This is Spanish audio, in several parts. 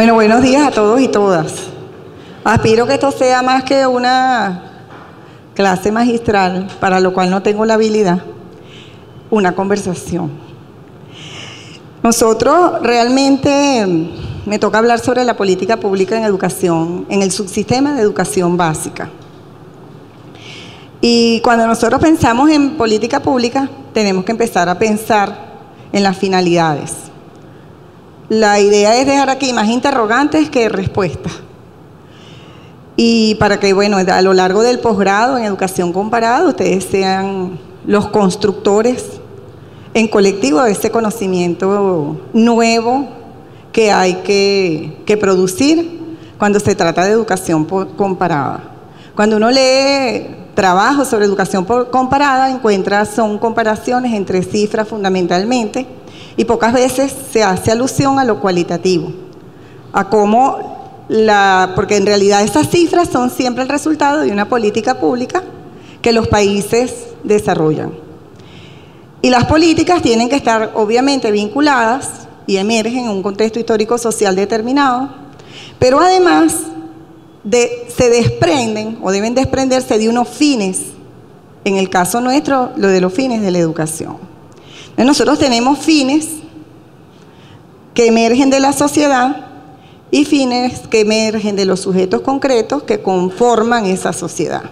Bueno, buenos días a todos y todas. Aspiro que esto sea más que una clase magistral, para lo cual no tengo la habilidad, una conversación. Nosotros realmente me toca hablar sobre la política pública en educación, en el subsistema de educación básica. Y cuando nosotros pensamos en política pública, tenemos que empezar a pensar en las finalidades. La idea es dejar aquí más interrogantes que respuestas. Y para que, bueno, a lo largo del posgrado en educación comparada, ustedes sean los constructores en colectivo de ese conocimiento nuevo que hay que producir cuando se trata de educación comparada. Cuando uno lee trabajos sobre educación comparada, encuentra son comparaciones entre cifras fundamentalmente, y pocas veces se hace alusión a lo cualitativo, a cómo porque en realidad esas cifras son siempre el resultado de una política pública que los países desarrollan. Y las políticas tienen que estar obviamente vinculadas y emergen en un contexto histórico-social determinado, pero además se desprenden o deben desprenderse de unos fines, en el caso nuestro, lo de los fines de la educación. Nosotros tenemos fines que emergen de la sociedad y fines que emergen de los sujetos concretos que conforman esa sociedad.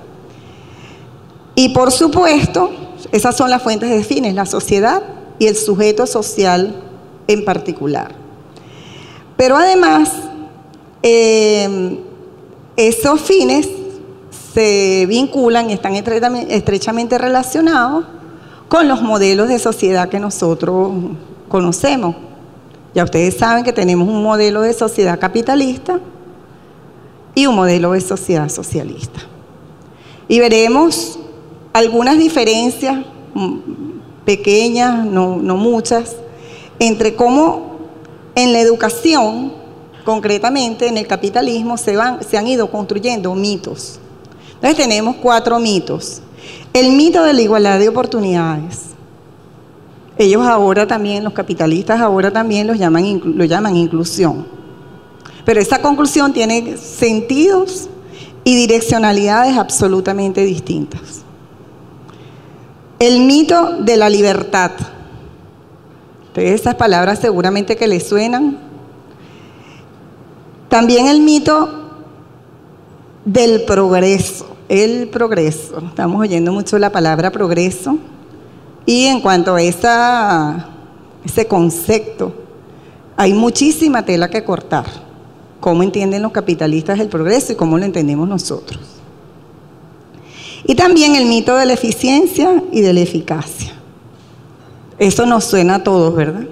Y por supuesto, esas son las fuentes de fines, la sociedad y el sujeto social en particular. Pero además, esos fines se vinculan y están estrechamente relacionados con los modelos de sociedad que nosotros conocemos. Ya ustedes saben que tenemos un modelo de sociedad capitalista y un modelo de sociedad socialista. Y veremos algunas diferencias pequeñas, no muchas, entre cómo en la educación, concretamente en el capitalismo, se han ido construyendo mitos. Entonces tenemos 4 mitos. El mito de la igualdad de oportunidades. Ellos ahora también, los capitalistas ahora también lo llaman inclusión. Pero esa conclusión tiene sentidos y direccionalidades absolutamente distintas. El mito de la libertad. Entonces, esas palabras seguramente que les suenan. También el mito del progreso. El progreso. Estamos oyendo mucho la palabra progreso. Y en cuanto a ese concepto, hay muchísima tela que cortar. ¿Cómo entienden los capitalistas el progreso y cómo lo entendemos nosotros? Y también el mito de la eficiencia y de la eficacia. Eso nos suena a todos, ¿verdad?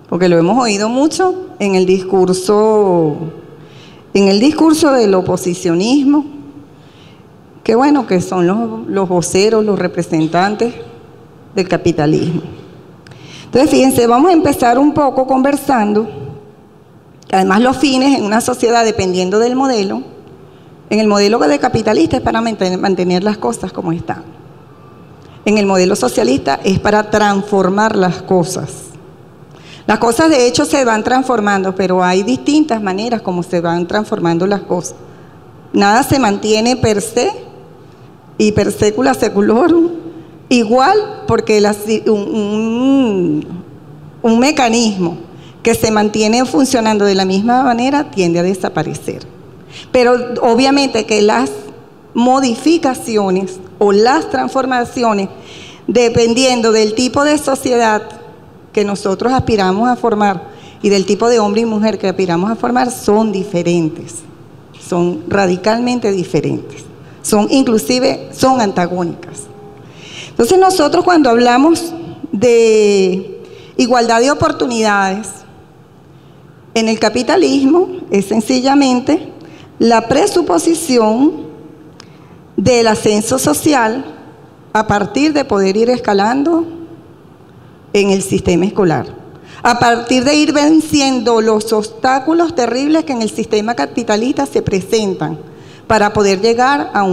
Porque lo hemos oído mucho en el discurso del oposicionismo, que bueno, que son los voceros, los representantes del capitalismo. Entonces, fíjense, vamos a empezar un poco conversando, que además los fines en una sociedad, dependiendo del modelo, en el modelo de capitalista es para mantener las cosas como están. En el modelo socialista es para transformar las cosas. Las cosas de hecho se van transformando, pero hay distintas maneras como se van transformando las cosas. Nada se mantiene per se y per secula seculorum igual, porque un mecanismo que se mantiene funcionando de la misma manera tiende a desaparecer. Pero obviamente que las modificaciones o las transformaciones, dependiendo del tipo de sociedad que nosotros aspiramos a formar y del tipo de hombre y mujer que aspiramos a formar, son diferentes, son radicalmente diferentes, son antagónicas. Entonces nosotros cuando hablamos de igualdad de oportunidades en el capitalismo es sencillamente la presuposición del ascenso social a partir de poder ir escalando en el sistema escolar, a partir de ir venciendo los obstáculos terribles que en el sistema capitalista se presentan para poder llegar a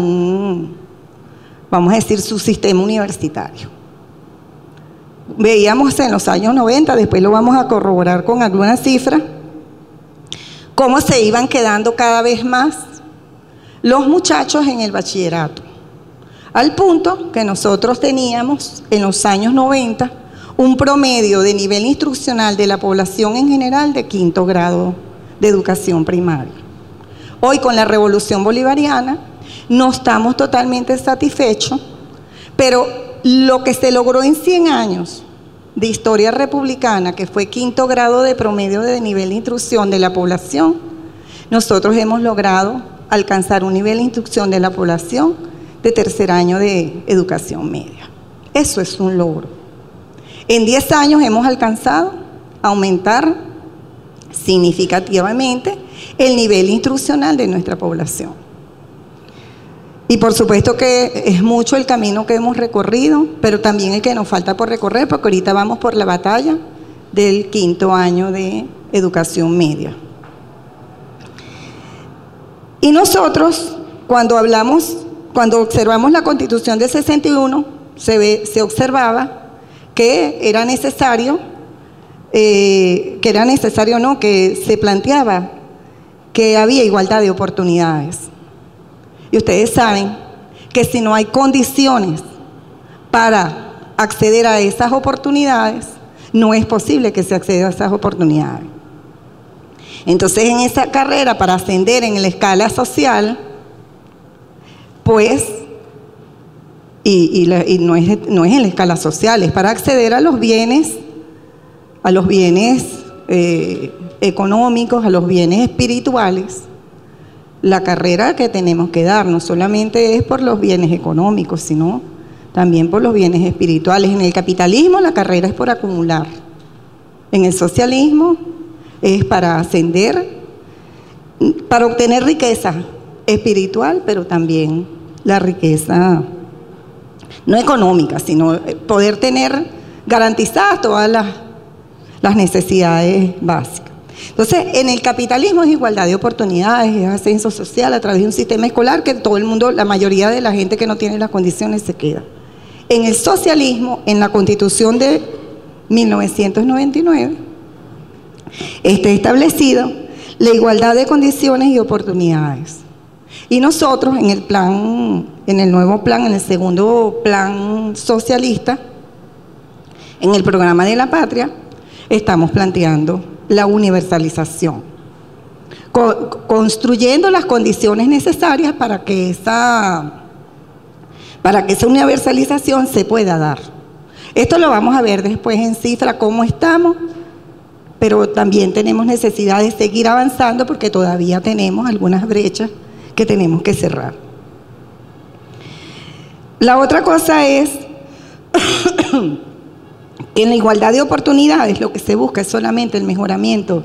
vamos a decir, su sistema universitario. Veíamos en los años 90, después lo vamos a corroborar con algunas cifras, cómo se iban quedando cada vez más los muchachos en el bachillerato, al punto que nosotros teníamos en los años 90 un promedio de nivel instruccional de la población en general de 5º grado de educación primaria. Hoy, con la revolución bolivariana, no estamos totalmente satisfechos, pero lo que se logró en 100 años de historia republicana, que fue 5º grado de promedio de nivel de instrucción de la población, nosotros hemos logrado alcanzar un nivel de instrucción de la población de 3er año de educación media. Eso es un logro. En 10 años hemos alcanzado aumentar significativamente el nivel instruccional de nuestra población. Y por supuesto que es mucho el camino que hemos recorrido, pero también el que nos falta por recorrer, porque ahorita vamos por la batalla del 5º año de educación media. Y nosotros, cuando observamos la Constitución del 61, se observaba que era necesario, que se planteaba que había igualdad de oportunidades. Y ustedes saben que si no hay condiciones para acceder a esas oportunidades, no es posible que se acceda a esas oportunidades. Entonces, en esa carrera para ascender en la escala social, pues, no es en la escala social, es para acceder a los bienes económicos, a los bienes espirituales. La carrera que tenemos que dar no solamente es por los bienes económicos, sino también por los bienes espirituales. En el capitalismo la carrera es por acumular. En el socialismo es para ascender, para obtener riqueza espiritual, pero también la riqueza no económica, sino poder tener garantizadas todas las necesidades básicas. Entonces, en el capitalismo es igualdad de oportunidades, es ascenso social a través de un sistema escolar que todo el mundo, la mayoría de la gente que no tiene las condiciones se queda. En el socialismo, en la Constitución de 1999, está establecido la igualdad de condiciones y oportunidades. Y nosotros en el nuevo plan, en el segundo plan socialista, en el programa de la patria, estamos planteando la universalización, construyendo las condiciones necesarias para que esa universalización se pueda dar. Esto lo vamos a ver después en cifra, cómo estamos, pero también tenemos necesidad de seguir avanzando porque todavía tenemos algunas brechas que tenemos que cerrar. La otra cosa es que en la igualdad de oportunidades lo que se busca es solamente el mejoramiento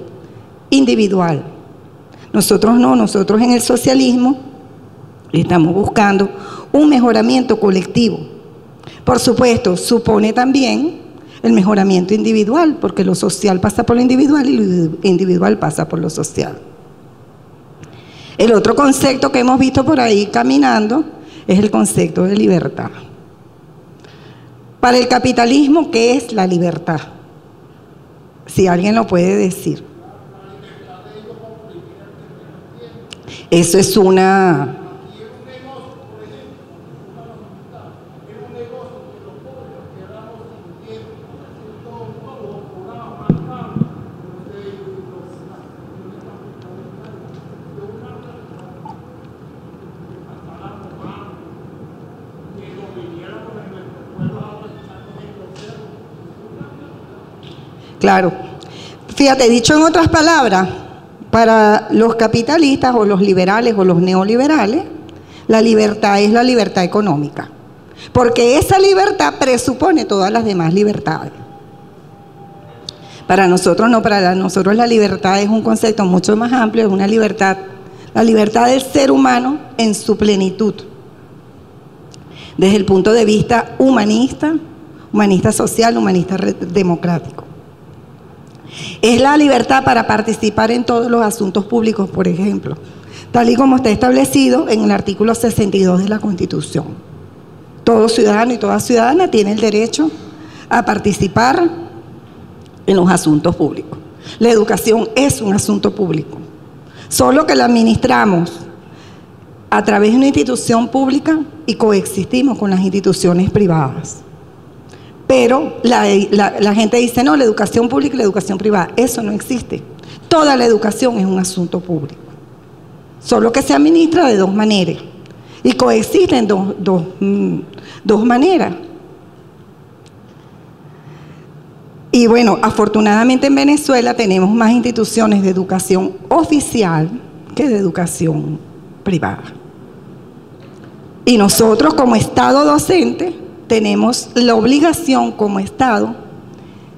individual. Nosotros no, nosotros en el socialismo estamos buscando un mejoramiento colectivo. Por supuesto, supone también el mejoramiento individual, porque lo social pasa por lo individual y lo individual pasa por lo social. El otro concepto que hemos visto por ahí caminando es el concepto de libertad. Para el capitalismo, ¿qué es la libertad? Si alguien lo puede decir. Eso es una... Claro. Fíjate, dicho en otras palabras, para los capitalistas o los liberales o los neoliberales, la libertad es la libertad económica, porque esa libertad presupone todas las demás libertades. Para nosotros no, para nosotros la libertad es un concepto mucho más amplio, es una libertad, la libertad del ser humano en su plenitud, desde el punto de vista humanista, humanista social, humanista democrático. Es la libertad para participar en todos los asuntos públicos, por ejemplo, tal y como está establecido en el artículo 62 de la Constitución. Todo ciudadano y toda ciudadana tiene el derecho a participar en los asuntos públicos. La educación es un asunto público. solo que la administramos a través de una institución pública y coexistimos con las instituciones privadas. Pero la gente dice, no, la educación pública y la educación privada. Eso no existe. Toda la educación es un asunto público, solo que se administra de dos maneras y coexisten dos maneras. Y bueno, afortunadamente en Venezuela tenemos más instituciones de educación oficial que de educación privada. Y nosotros como Estado docente tenemos la obligación como Estado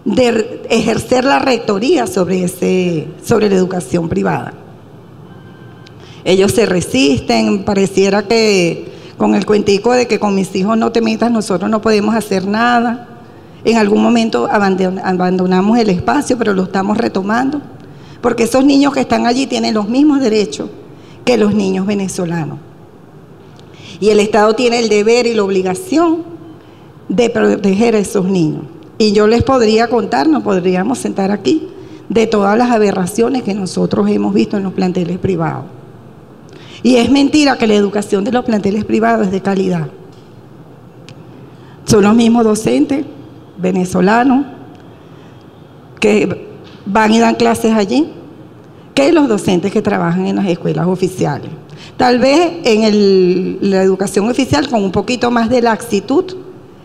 de ejercer la rectoría sobre la educación privada. Ellos se resisten, pareciera que con el cuentico de que con mis hijos no te metas, nosotros no podemos hacer nada. En algún momento abandonamos el espacio, pero lo estamos retomando, porque esos niños que están allí tienen los mismos derechos que los niños venezolanos. Y el Estado tiene el deber y la obligación de proteger a esos niños. Y yo les podría contar, nos podríamos sentar aquí, de todas las aberraciones que nosotros hemos visto en los planteles privados. Y es mentira que la educación de los planteles privados es de calidad. Son los mismos docentes venezolanos que van y dan clases allí que los docentes que trabajan en las escuelas oficiales. Tal vez en la educación oficial con un poquito más de laxitud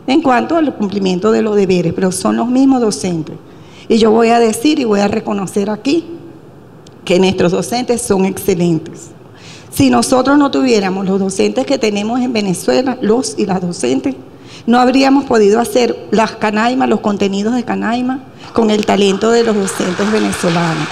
en cuanto al cumplimiento de los deberes, pero son los mismos docentes. Y yo voy a decir y voy a reconocer aquí que nuestros docentes son excelentes. Si nosotros no tuviéramos los docentes que tenemos en Venezuela, los y las docentes, no habríamos podido hacer las Canaima, los contenidos de Canaima, con el talento de los docentes venezolanos.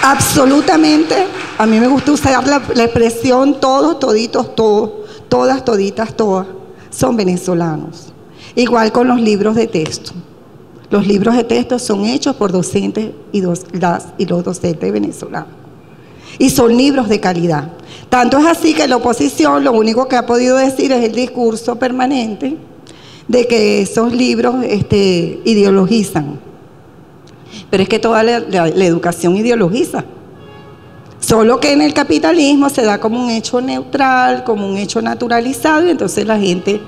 Absolutamente, a mí me gusta usar la expresión todos, toditos, todos, todas, toditas, todas, son venezolanos. Igual con los libros de texto. Los libros de texto son hechos por docentes y los docentes venezolanos. Y son libros de calidad. Tanto es así que la oposición lo único que ha podido decir es el discurso permanente de que esos libros ideologizan. Pero es que toda la educación ideologiza. Solo que en el capitalismo se da como un hecho neutral, como un hecho naturalizado, y entonces la gente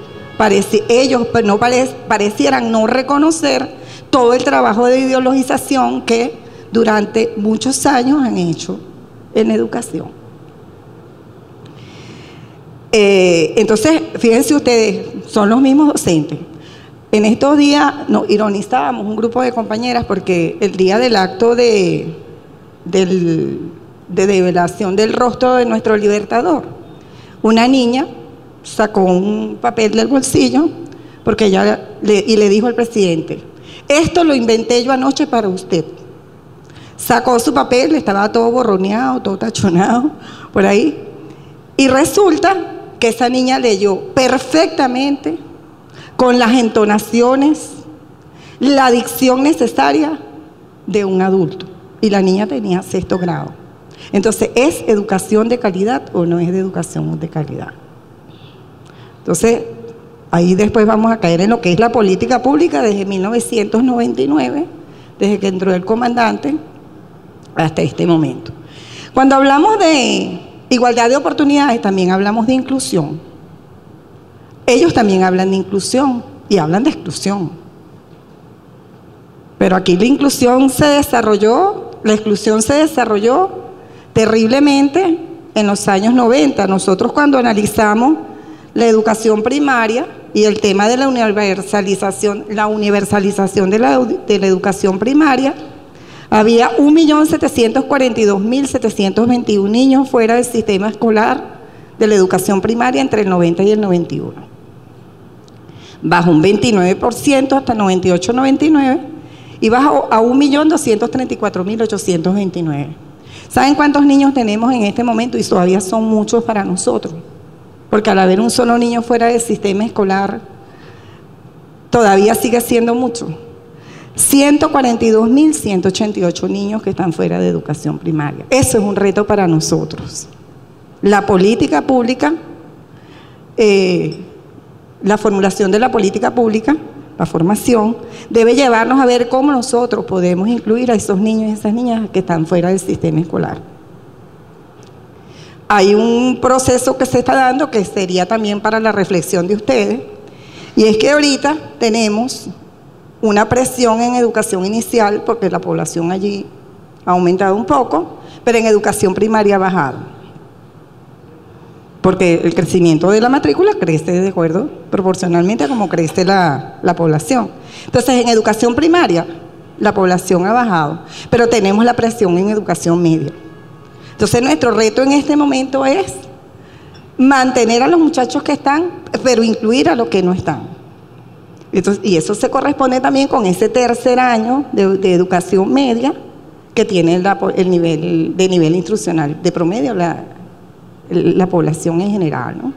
parecieran no reconocer todo el trabajo de ideologización que durante muchos años han hecho en educación. Entonces, fíjense ustedes, son los mismos docentes. En estos días nos ironizábamos un grupo de compañeras porque el día del acto de develación del rostro de nuestro libertador, una niña sacó un papel del bolsillo porque y le dijo al presidente: esto lo inventé yo anoche para usted. Sacó su papel, estaba todo borroneado, todo tachonado por ahí, y resulta que esa niña leyó perfectamente, con las entonaciones, la dicción necesaria de un adulto, y la niña tenía 6º grado. Entonces, ¿es educación de calidad o no es de educación de calidad? Entonces, ahí después vamos a caer en lo que es la política pública desde 1999, desde que entró el comandante hasta este momento. Cuando hablamos de igualdad de oportunidades, también hablamos de inclusión. Ellos también hablan de inclusión y hablan de exclusión. Pero aquí la exclusión se desarrolló terriblemente en los años 90. Nosotros cuando analizamos la educación primaria y el tema de la universalización de la educación primaria, había 1.742.721 niños fuera del sistema escolar de la educación primaria entre el 90 y el 91. Bajó un 29% hasta 98-99 y bajó a 1.234.829. ¿Saben cuántos niños tenemos en este momento? Y todavía son muchos para nosotros, porque al haber un solo niño fuera del sistema escolar, todavía sigue siendo mucho. 142.188 niños que están fuera de educación primaria. Eso es un reto para nosotros. La política pública, la formulación de la política pública la formación, debe llevarnos a ver cómo nosotros podemos incluir a esos niños y esas niñas que están fuera del sistema escolar. Hay un proceso que se está dando que sería también para la reflexión de ustedes, y es que ahorita tenemos una presión en educación inicial porque la población allí ha aumentado un poco, pero en educación primaria ha bajado. Porque el crecimiento de la matrícula crece de acuerdo proporcionalmente a cómo crece la población. Entonces, en educación primaria, la población ha bajado, pero tenemos la presión en educación media. Entonces, nuestro reto en este momento es mantener a los muchachos que están, pero incluir a los que no están. Entonces, y eso se corresponde también con ese tercer año de educación media que tiene el nivel instruccional de promedio, la población en general, ¿no?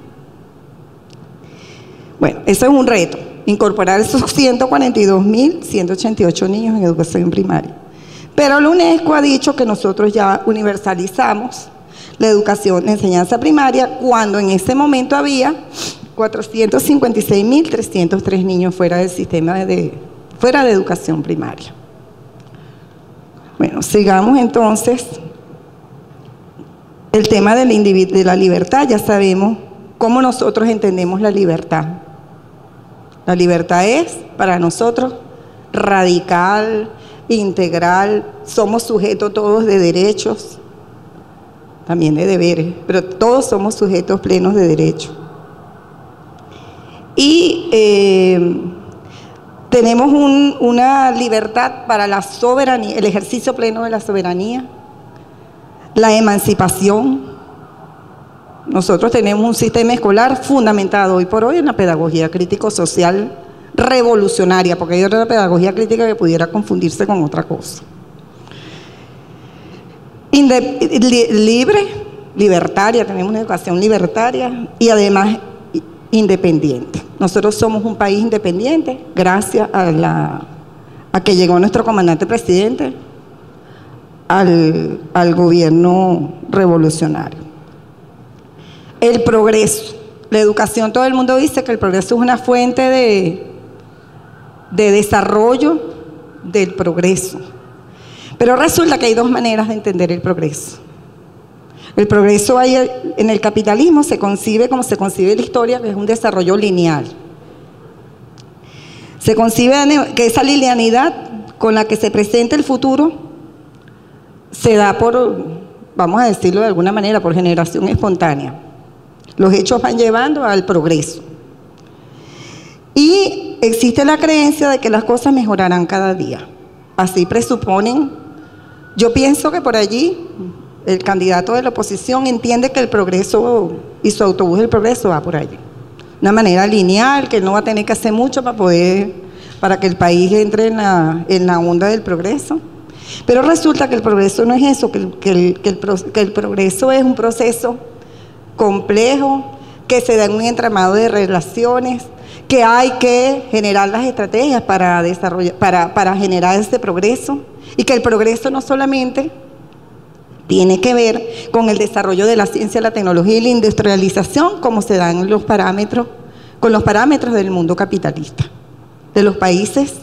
Bueno, eso es un reto, incorporar esos 142.188 niños en educación primaria. Pero la UNESCO ha dicho que nosotros ya universalizamos la educación de enseñanza primaria cuando en ese momento había 456.303 niños fuera del sistema fuera de educación primaria. Bueno, sigamos entonces. El tema de la libertad, ya sabemos cómo nosotros entendemos la libertad. La libertad es, para nosotros, radical, integral, somos sujetos todos de derechos, también de deberes, pero todos somos sujetos plenos de derechos. Y tenemos una libertad para la soberanía, el ejercicio pleno de la soberanía, la emancipación. Nosotros tenemos un sistema escolar fundamentado hoy por hoy en la pedagogía crítico-social revolucionaria, porque hay otra pedagogía crítica que pudiera confundirse con otra cosa. Libre, libertaria, tenemos una educación libertaria y además independiente. Nosotros somos un país independiente gracias a que llegó nuestro comandante presidente al gobierno revolucionario. El progreso, la educación, todo el mundo dice que el progreso es una fuente de desarrollo del progreso, pero resulta que hay dos maneras de entender el progreso. El progreso en el capitalismo se concibe como se concibe en la historia, que es un desarrollo lineal. Se concibe que esa linealidad con la que se presenta el futuro se da por, vamos a decirlo de alguna manera, por generación espontánea. Los hechos van llevando al progreso. Y existe la creencia de que las cosas mejorarán cada día. Así presuponen. Yo pienso que por allí el candidato de la oposición entiende que el progreso y su autobús del progreso va por allí. Una manera lineal, que no va a tener que hacer mucho para que el país entre en la onda del progreso. Pero resulta que el progreso no es eso, que el progreso es un proceso complejo, que se da en un entramado de relaciones, que hay que generar las estrategias para generar ese progreso, y que el progreso no solamente tiene que ver con el desarrollo de la ciencia, la tecnología y la industrialización, como se dan con los parámetros del mundo capitalista, de los países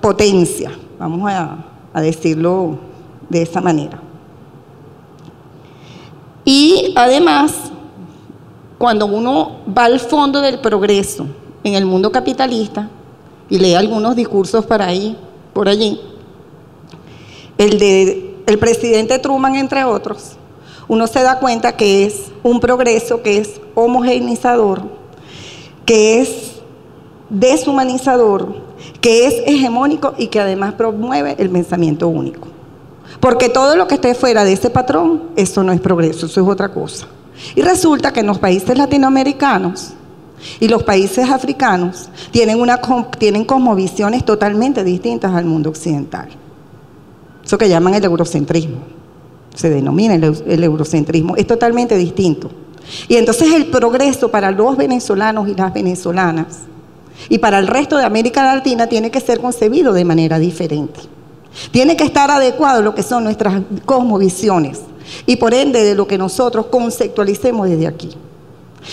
potencia, vamos a decirlo de esa manera. Y además, cuando uno va al fondo del progreso en el mundo capitalista y lee algunos discursos por allí, el presidente Truman, entre otros, uno se da cuenta que es un progreso que es homogeneizador, que es deshumanizador, que es hegemónico y que además promueve el pensamiento único. Porque todo lo que esté fuera de ese patrón, eso no es progreso, eso es otra cosa. Y resulta que en los países latinoamericanos y los países africanos tienen cosmovisiones totalmente distintas al mundo occidental. Eso que llaman el eurocentrismo, se denomina el eurocentrismo, es totalmente distinto. Y entonces el progreso para los venezolanos y las venezolanas y para el resto de América Latina tiene que ser concebido de manera diferente. Tiene que estar adecuado a lo que son nuestras cosmovisiones y por ende de lo que nosotros conceptualicemos desde aquí.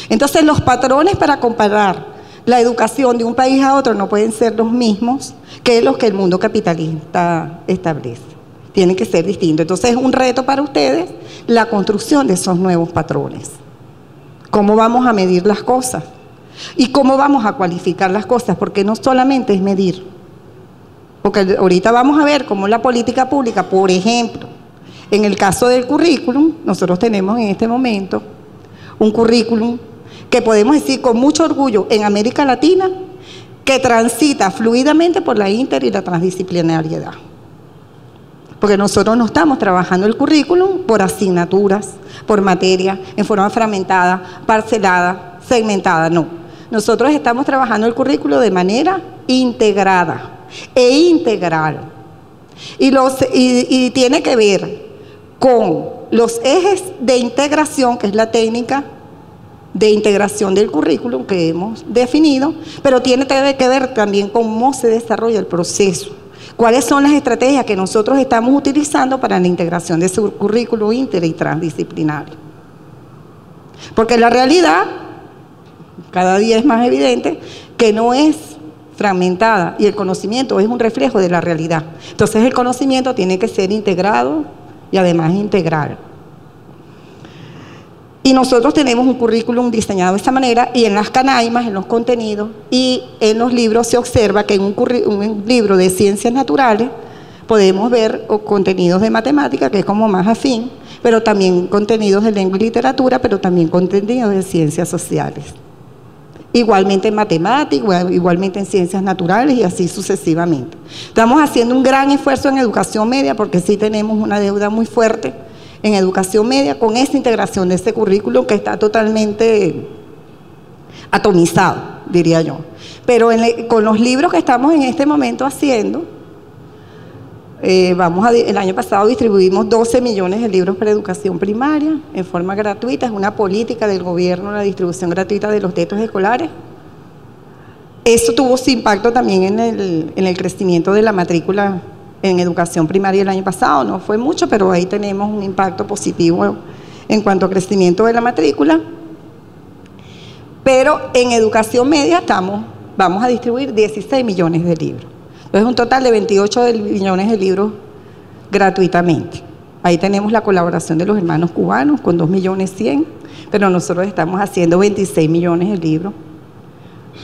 Entonces los patrones para comparar La educación de un país a otro no pueden ser los mismos que los que el mundo capitalista establece. Tienen que ser distintos. Entonces es un reto para ustedes la construcción de esos nuevos patrones. ¿Cómo vamos a medir las cosas? ¿Y cómo vamos a cualificar las cosas? Porque no solamente es medir. Porque ahorita vamos a ver cómo la política pública, por ejemplo, en el caso del currículum, nosotros tenemos en este momento un currículum que podemos decir con mucho orgullo en América Latina que transita fluidamente por la inter y la transdisciplinariedad. Porque nosotros no estamos trabajando el currículum por asignaturas, por materia, en forma fragmentada, parcelada, segmentada, no. Nosotros estamos trabajando el currículo de manera integrada e integral. Y tiene que ver con los ejes de integración, que es la técnica de integración del currículum que hemos definido, pero tiene que ver también con cómo se desarrolla el proceso. ¿Cuáles son las estrategias que nosotros estamos utilizando para la integración de su currículo inter y transdisciplinario? Porque la realidad, cada día es más evidente, que no es fragmentada y el conocimiento es un reflejo de la realidad. Entonces el conocimiento tiene que ser integrado y además integral. Y nosotros tenemos un currículum diseñado de esta manera y en las canaimas, en los contenidos y en los libros se observa que en un libro de ciencias naturales podemos ver contenidos de matemática, que es como más afín, pero también contenidos de lengua y literatura, pero también contenidos de ciencias sociales. Igualmente en matemáticas, igualmente en ciencias naturales y así sucesivamente. Estamos haciendo un gran esfuerzo en educación media porque sí tenemos una deuda muy fuerte en educación media con esa integración de ese currículum que está totalmente atomizado, diría yo. Pero con los libros que estamos en este momento haciendo, el año pasado distribuimos 12 millones de libros para educación primaria en forma gratuita. Es una política del gobierno la distribución gratuita de los textos escolares. Eso tuvo su impacto también en el crecimiento de la matrícula en educación primaria el año pasado. No fue mucho, pero ahí tenemos un impacto positivo en cuanto a crecimiento de la matrícula. Pero en educación media vamos a distribuir 16 millones de libros. Entonces un total de 28 millones de libros gratuitamente. Ahí tenemos la colaboración de los hermanos cubanos con 2.100.000, pero nosotros estamos haciendo 26 millones de libros.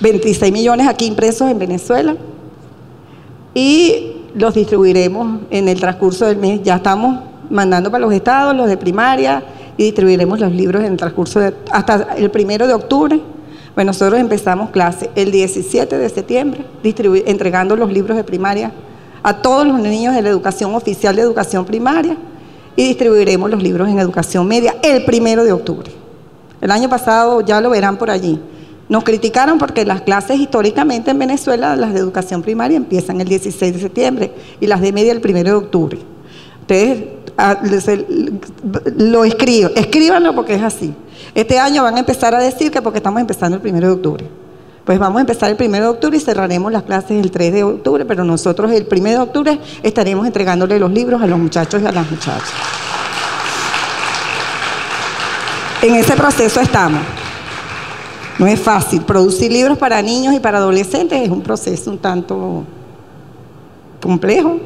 26 millones aquí impresos en Venezuela y los distribuiremos en el transcurso del mes. Ya estamos mandando para los estados, los de primaria, y distribuiremos los libros en el transcurso hasta el 1 de octubre. Bueno, nosotros empezamos clase el 17 de septiembre, entregando los libros de primaria a todos los niños de la educación oficial de educación primaria y distribuiremos los libros en educación media el 1 de octubre. El año pasado ya lo verán por allí. Nos criticaron porque las clases históricamente en Venezuela, las de educación primaria, empiezan el 16 de septiembre y las de media el 1 de octubre. Ustedes lo escríbanlo porque es así. Este año van a empezar a decir que porque estamos empezando el 1 de octubre. Pues vamos a empezar el 1 de octubre y cerraremos las clases el 3 de octubre, pero nosotros el 1 de octubre estaremos entregándole los libros a los muchachos y a las muchachas. En ese proceso estamos. No es fácil. Producir libros para niños y para adolescentes es un proceso un tanto complejo,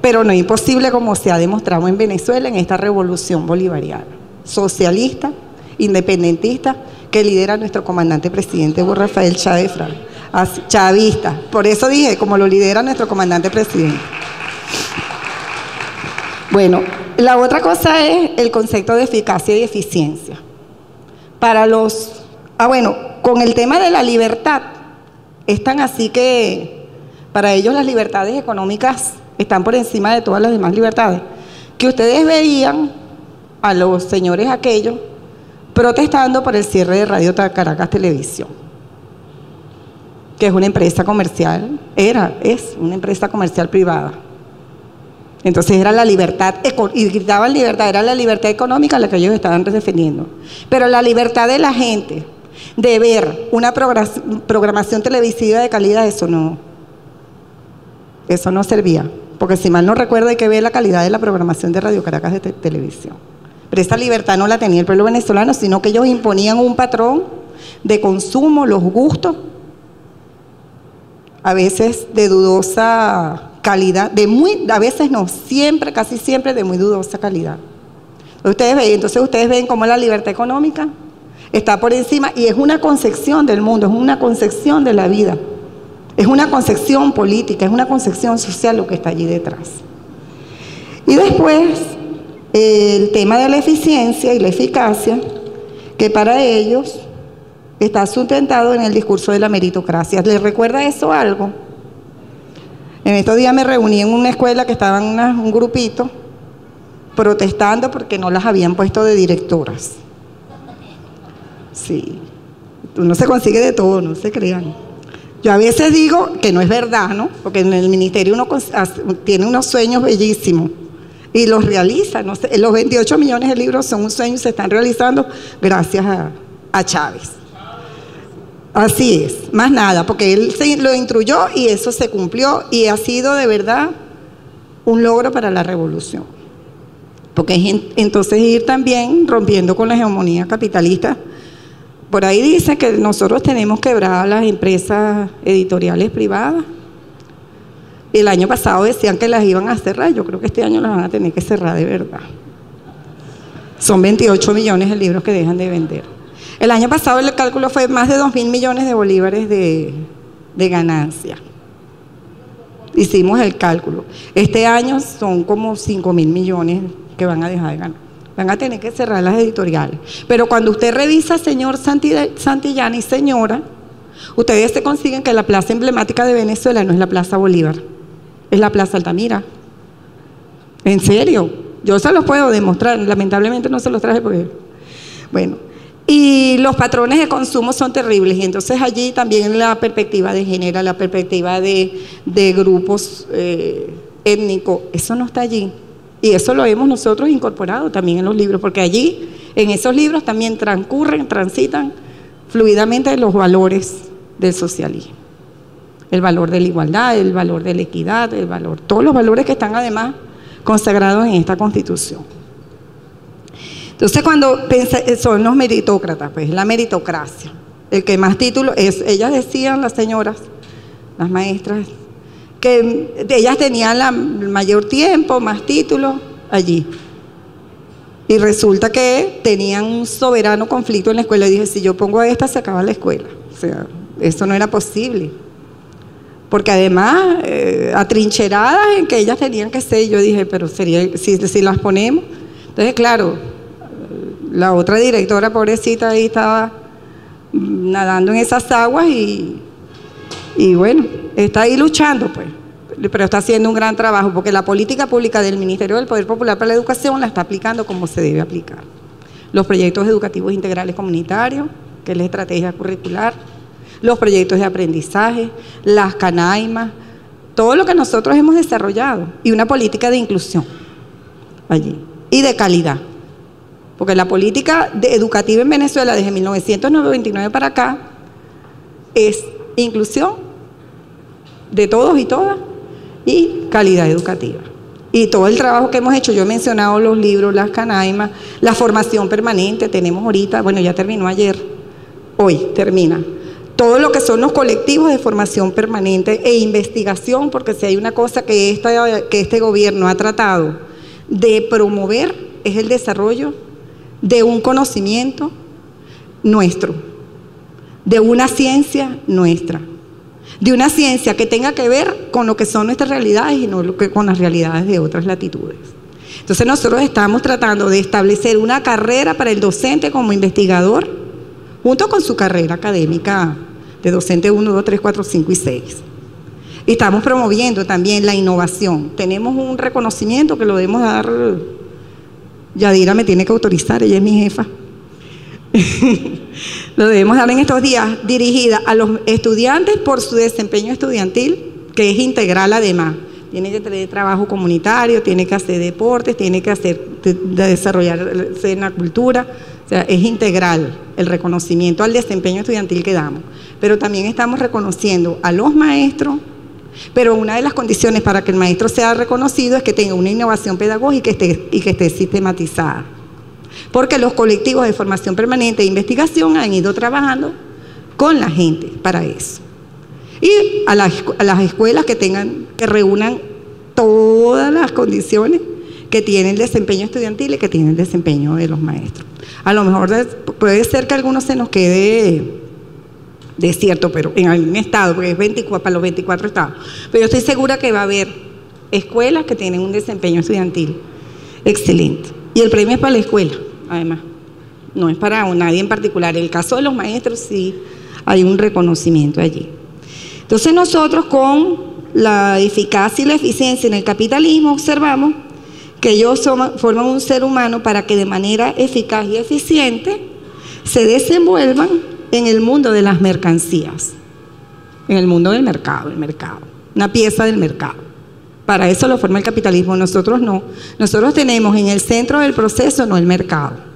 pero no imposible como se ha demostrado en Venezuela en esta revolución bolivariana, socialista, independentista, que lidera nuestro comandante presidente Hugo Rafael Chávez Fray, chavista. Por eso dije, como lo lidera nuestro comandante presidente. Bueno, la otra cosa es el concepto de eficacia y eficiencia. Con el tema de la libertad, es tan así que para ellos las libertades económicas están por encima de todas las demás libertades, que ustedes veían a los señores aquellos protestando por el cierre de Radio Caracas Televisión, que es una empresa comercial, es una empresa comercial privada. Entonces era la libertad, y gritaban libertad, era la libertad económica la que ellos estaban defendiendo. Pero la libertad de la gente de ver una programación televisiva de calidad, eso no servía. Porque si mal no recuerdo hay que ver la calidad de la programación de Radio Caracas de Televisión. Pero esa libertad no la tenía el pueblo venezolano, sino que ellos imponían un patrón de consumo, los gustos a veces de dudosa calidad, a veces no, siempre, casi siempre de muy dudosa calidad. Entonces ustedes ven cómo la libertad económica está por encima y es una concepción del mundo, es una concepción de la vida, es una concepción política, es una concepción social lo que está allí detrás. Y después, el tema de la eficiencia y la eficacia, que para ellos está sustentado en el discurso de la meritocracia. ¿Les recuerda eso algo? En estos días me reuní en una escuela que estaban un grupito protestando porque no las habían puesto de directoras. Sí, uno se consigue de todo, no se crean. Yo a veces digo que no es verdad, ¿no? Porque en el ministerio uno tiene unos sueños bellísimos y los realiza. No sé, los 28 millones de libros son un sueño y se están realizando gracias a Chávez. Así es, más nada, porque él lo instruyó y eso se cumplió y ha sido de verdad un logro para la revolución. Porque es entonces ir también rompiendo con la hegemonía capitalista. Por ahí dice que nosotros tenemos quebradas las empresas editoriales privadas. El año pasado decían que las iban a cerrar, yo creo que este año las van a tener que cerrar de verdad. Son 28 millones de libros que dejan de vender. El año pasado el cálculo fue más de 2.000 millones de bolívares de ganancia. Hicimos el cálculo. Este año son como 5.000 millones que van a dejar de ganar. Van a tener que cerrar las editoriales. Pero cuando usted revisa, señor Santillana y señora, ustedes se consiguen que la plaza emblemática de Venezuela no es la Plaza Bolívar, es la Plaza Altamira. ¿En serio? Yo se los puedo demostrar, lamentablemente no se los traje porque... Bueno, y los patrones de consumo son terribles y entonces allí también la perspectiva de género, la perspectiva de grupos étnicos, eso no está allí. Y eso lo hemos nosotros incorporado también en los libros, porque allí, en esos libros también transitan fluidamente los valores del socialismo. El valor de la igualdad, el valor de la equidad, todos los valores que están además consagrados en esta Constitución. Entonces cuando son los meritócratas, pues la meritocracia, el que más títulos es, ellas decían, las señoras, las maestras, que ellas tenían el mayor tiempo, más títulos allí. Y resulta que tenían un soberano conflicto en la escuela. Y dije, si yo pongo a esta, se acaba la escuela. O sea, eso no era posible. Porque además, atrincheradas en que ellas tenían que ser, yo dije, pero sería, si las ponemos. Entonces, claro, la otra directora, pobrecita, ahí estaba nadando en esas aguas y bueno, está ahí luchando, pues, pero está haciendo un gran trabajo, porque la política pública del Ministerio del Poder Popular para la Educación la está aplicando como se debe aplicar. Los proyectos educativos integrales comunitarios, que es la estrategia curricular, los proyectos de aprendizaje, las canaimas, todo lo que nosotros hemos desarrollado, y una política de inclusión allí, y de calidad. Porque la política educativa en Venezuela desde 1999 para acá es inclusión de todos y todas y calidad educativa. Y todo el trabajo que hemos hecho, yo he mencionado los libros, las canaimas, la formación permanente, tenemos ahorita, bueno, ya terminó ayer, hoy termina. Todo lo que son los colectivos de formación permanente e investigación, porque si hay una cosa que este gobierno ha tratado de promover es el desarrollo de un conocimiento nuestro, de una ciencia nuestra, de una ciencia que tenga que ver con lo que son nuestras realidades y no con las realidades de otras latitudes. Entonces nosotros estamos tratando de establecer una carrera para el docente como investigador, junto con su carrera académica de docente 1, 2, 3, 4, 5 y 6. Y estamos promoviendo también la innovación. Tenemos un reconocimiento que lo debemos dar, Yadira me tiene que autorizar, ella es mi jefa. Lo debemos dar en estos días, dirigida a los estudiantes por su desempeño estudiantil, que es integral además. Tiene que tener trabajo comunitario, tiene que hacer deportes, tiene que desarrollarse en la cultura. O sea, es integral el reconocimiento al desempeño estudiantil que damos. Pero también estamos reconociendo a los maestros, pero una de las condiciones para que el maestro sea reconocido es que tenga una innovación pedagógica y que esté sistematizada. Porque los colectivos de formación permanente e investigación han ido trabajando con la gente para eso. Y a las escuelas que reúnan todas las condiciones que tiene el desempeño estudiantil y que tiene el desempeño de los maestros. A lo mejor puede ser que a algunos se nos quede desierto, pero en algún estado, porque es para los 24 estados. Pero yo estoy segura que va a haber escuelas que tienen un desempeño estudiantil excelente. Y el premio es para la escuela, además. No es para nadie en particular. En el caso de los maestros sí hay un reconocimiento allí. Entonces nosotros con la eficacia y la eficiencia en el capitalismo observamos que ellos forman un ser humano para que de manera eficaz y eficiente se desenvuelvan en el mundo de las mercancías, en el mundo del mercado, una pieza del mercado. Para eso lo forma el capitalismo, nosotros no. Nosotros tenemos en el centro del proceso no el mercado.